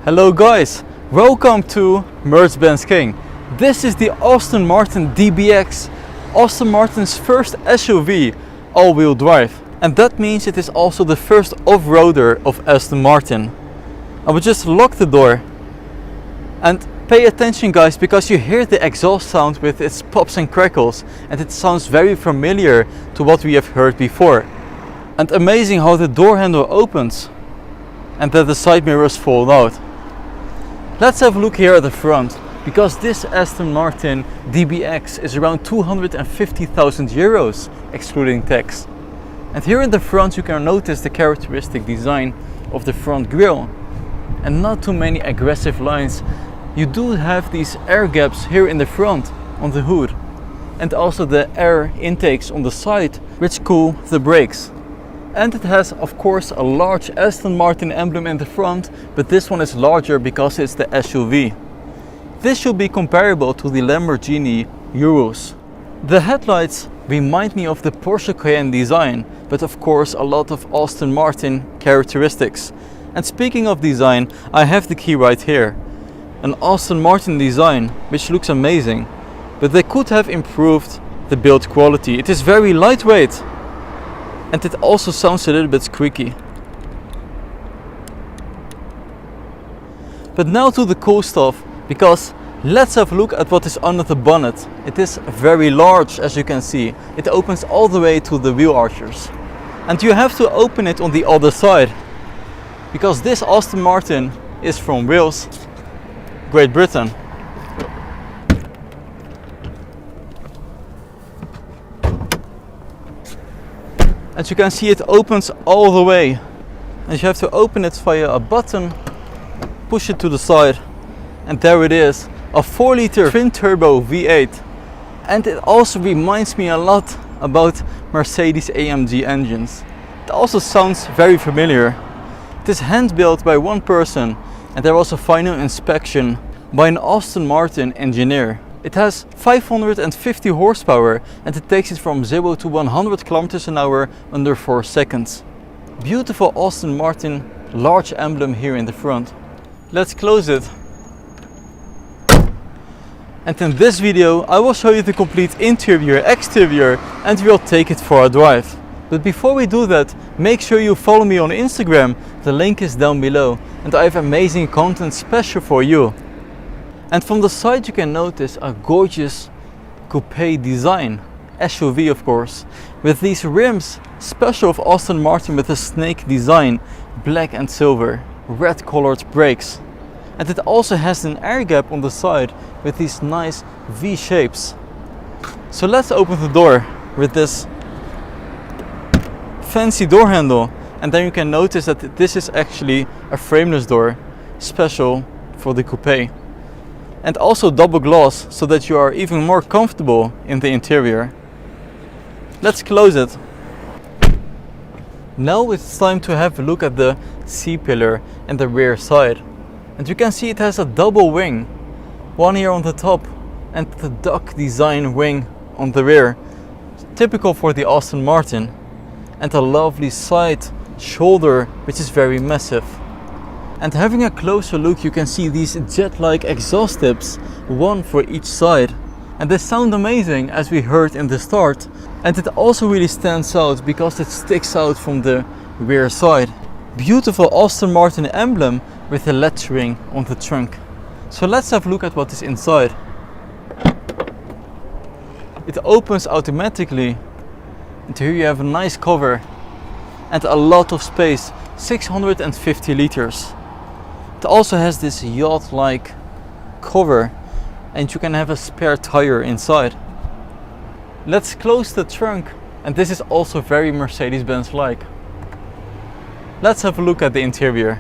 Hello guys, welcome to MercBenzKing. This is the Aston Martin DBX, Aston Martin's first SUV all-wheel drive. And that means it is also the first off-roader of Aston Martin. I will just lock the door and pay attention guys, because you hear the exhaust sound with its pops and crackles, and it sounds very familiar to what we have heard before. And amazing how the door handle opens and that the side mirrors fall out. Let's have a look here at the front, because this Aston Martin DBX is around 250,000 euros excluding tax. And here in the front you can notice the characteristic design of the front grille, and not too many aggressive lines. You do have these air gaps here in the front on the hood, and also the air intakes on the side which cool the brakes. And it has of course a large Aston Martin emblem in the front, but this one is larger because it's the SUV. This should be comparable to the Lamborghini Urus. The headlights remind me of the Porsche Cayenne design, but of course a lot of Aston Martin characteristics. And speaking of design, I have the key right here. An Aston Martin design which looks amazing, but they could have improved the build quality. It is very lightweight. And it also sounds a little bit squeaky. But now to the cool stuff, because let's have a look at what is under the bonnet. It is very large, as you can see. It opens all the way to the wheel archers. And you have to open it on the other side, because this Aston Martin is from Wales, Great Britain. As you can see, it opens all the way, and you have to open it via a button, push it to the side, and there it is, a 4-liter twin-turbo V8. And it also reminds me a lot about Mercedes AMG engines. It also sounds very familiar. It is hand-built by one person, and there was a final inspection by an Aston Martin engineer. It has 550 horsepower, and it takes it from 0 to 100 kilometers an hour under 4 seconds. Beautiful Aston Martin large emblem here in the front. Let's close it. And in this video I will show you the complete interior, exterior, and we'll take it for a drive. But before we do that, make sure you follow me on Instagram. The link is down below, and I have amazing content special for you. And from the side you can notice a gorgeous coupe design, SUV of course, with these rims special of Aston Martin with a snake design, black and silver, red colored brakes. And it also has an air gap on the side with these nice V shapes. So let's open the door with this fancy door handle, and then you can notice that this is actually a frameless door, special for the coupe. And also double glass, so that you are even more comfortable in the interior. Let's close it. Now it's time to have a look at the C-pillar and the rear side. And you can see it has a double wing, one here on the top and the duck design wing on the rear, typical for the Aston Martin, and a lovely side shoulder which is very massive. And having a closer look, you can see these jet-like exhaust tips, one for each side. And they sound amazing, as we heard in the start. And it also really stands out because it sticks out from the rear side. Beautiful Aston Martin emblem with the lettering on the trunk. So let's have a look at what is inside. It opens automatically, and here you have a nice cover and a lot of space, 650 liters. It also has this yacht-like cover, and you can have a spare tire inside. Let's close the trunk, and this is also very Mercedes-Benz like. Let's have a look at the interior.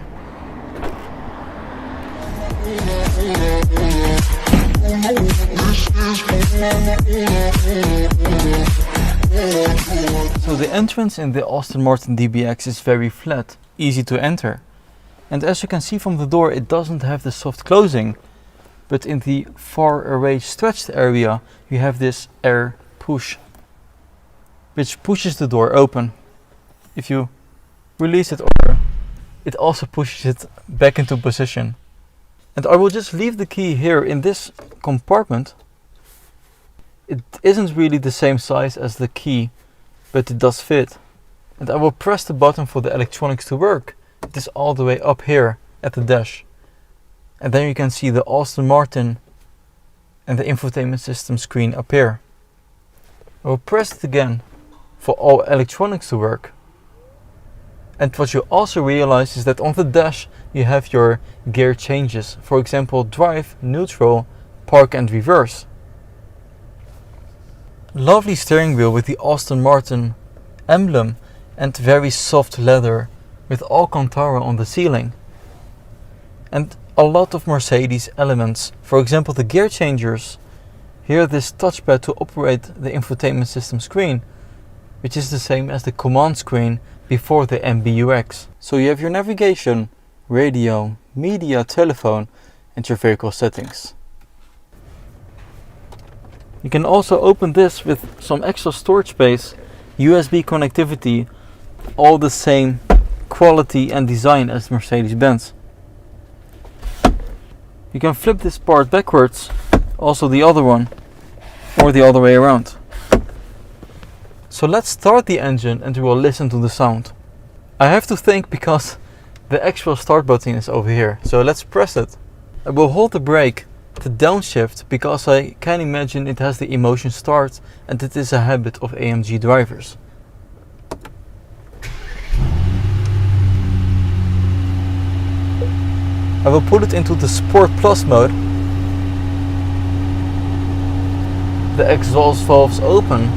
So the entrance in the Aston Martin DBX is very flat, easy to enter. And as you can see from the door, it doesn't have the soft closing, but in the far away stretched area you have this air push, which pushes the door open. If you release it over, it also pushes it back into position. And I will just leave the key here in this compartment. It isn't really the same size as the key, but it does fit. And I will press the button for the electronics to work. It is all the way up here at the dash. And then you can see the Aston Martin and the infotainment system screen appear. I will press it again for all electronics to work. And what you also realize is that on the dash you have your gear changes. For example, drive, neutral, park and reverse. Lovely steering wheel with the Aston Martin emblem and very soft leather with Alcantara on the ceiling. And a lot of Mercedes elements. For example, the gear changers. Here this touchpad to operate the infotainment system screen, which is the same as the command screen before the MBUX. So you have your navigation, radio, media, telephone and your vehicle settings. You can also open this with some extra storage space, USB connectivity, all the same quality and design as Mercedes-Benz. You can flip this part backwards, also the other one, or the other way around. So let's start the engine and we will listen to the sound. I have to think because the actual start button is over here, so let's press it. I will hold the brake to downshift because I can imagine it has the emotion start and it is a habit of AMG drivers. I will put it into the Sport Plus mode. The exhaust valves open.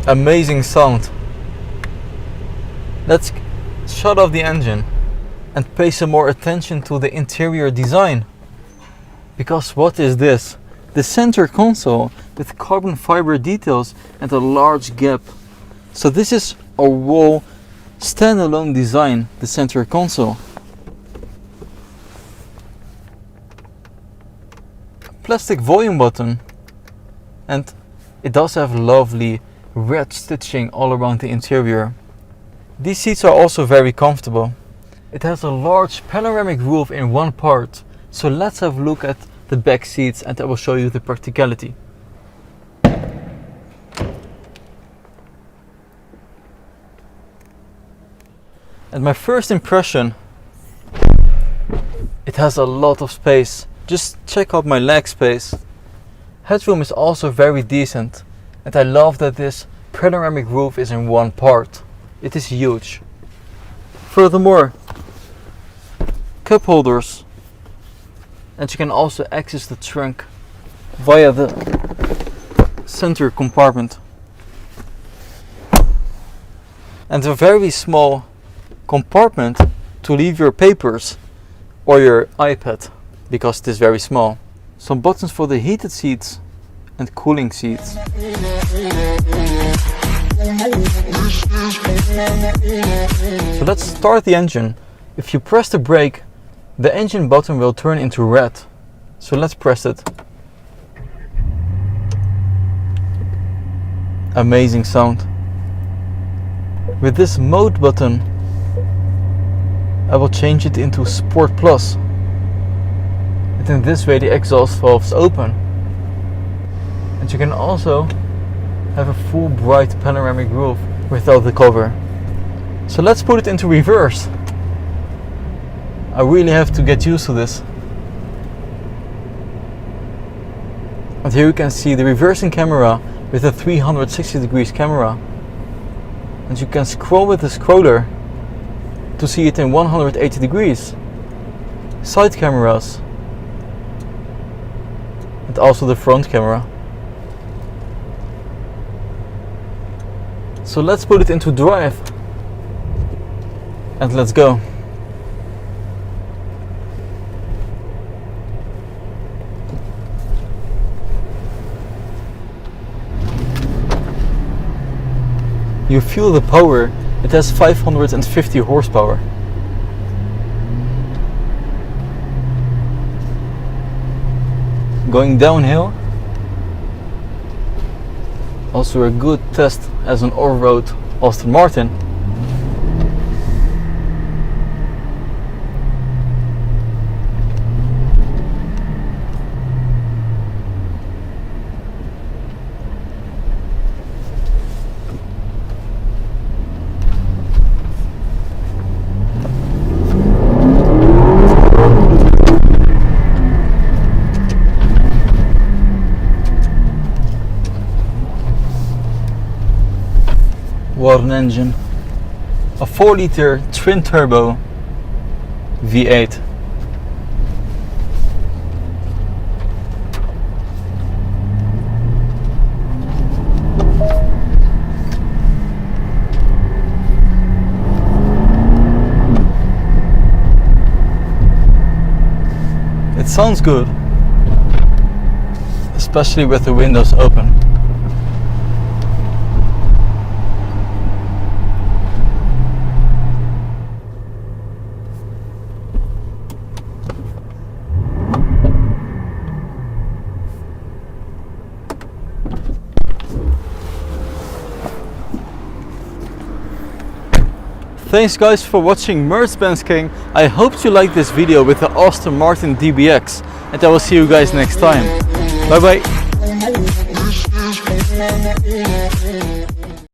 Amazing sound. Let's shut off the engine and pay some more attention to the interior design. Because what is this? The center console with carbon fiber details and a large gap. So this is a wall standalone design, the center console. Plastic volume button, and it does have lovely red stitching all around the interior. These seats are also very comfortable. It has a large panoramic roof in one part, so let's have a look at the back seats and I will show you the practicality. And my first impression, it has a lot of space. Just check out my leg space. Headroom is also very decent. And I love that this panoramic roof is in one part. It is huge. Furthermore, cup holders. And you can also access the trunk via the center compartment. And a very small compartment to leave your papers or your iPad, because it is very small. Some buttons for the heated seats and cooling seats. So let's start the engine. If you press the brake, the engine button will turn into red. So let's press it. Amazing sound. With this mode button, I will change it into Sport Plus. And in this way the exhaust valves open. And you can also have a full bright panoramic roof without the cover. So let's put it into reverse. I really have to get used to this. And here you can see the reversing camera with a 360 degrees camera. And you can scroll with the scroller to see it in 180 degrees. Side cameras. And also the front camera. So let's put it into drive. And let's go. You feel the power, it has 550 horsepower. Going downhill, also a good test as an off-road Aston Martin. What an engine. A 4-liter twin turbo V8. It sounds good, especially with the windows open. Thanks guys for watching MercBenzKing. I hope you liked this video with the Aston Martin DBX, and I will see you guys next time. Bye bye.